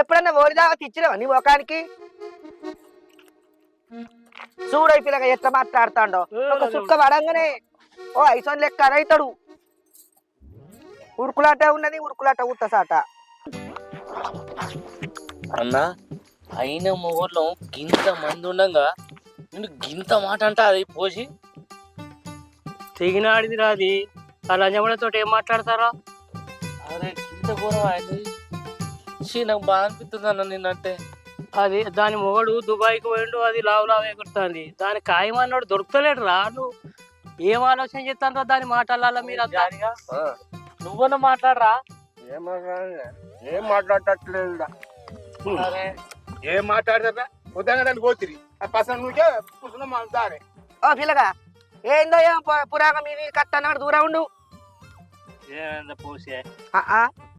ఎప్పుడన్నా ఓడిదాకా తెచ్చినావా నీ ముఖానికి? చూడై పిల్లగా ఎట్లా మాట్లాడుతాడో. ఒక సుక్క పడంగానే ఓ ఐసోన్ లెక్క అరైతాడు. ఉరుకులాట ఉన్నది, ఉరుకులాట ఉత్తసాట. అన్న అయిన మొగోళ్ళం గింత మంది ఉండగా నేను గింత మాట అంట అది పోసి తెగినాడిది రాది ఆ లంజముడితో ఏం మాట్లాడతారా? అరే గింత ఘోరం అయింది. నాకు బాగా అనిపిస్తుంది అన్న నిన్నంటే. అది దాని మొగడు దుబాయ్కి పోయిండు, అది లావు లావు ఎగురుతుంది. దాని ఖాయమన్నాడు దొరుకుతలేడు రా. నువ్వు ఏం ఆలోచన చేస్తాను రా దాని మాటల మీరు అంతా? నువ్వన్నా మాట్లాడరా. ఏం మాట్లాడట్లేదు. అరే ఏం మాట్లాడతారా? ఉదయంగా దాన్ని పోతిరి ఆ పసండ్ నువ్వుకే కూర్చున్నాం మన దారే. ఓ పిల్లగా ఏందో ఏం పురాగం ఇది కట్టన్నాడు దూరం ఉండు. ఏమైందా పోసే?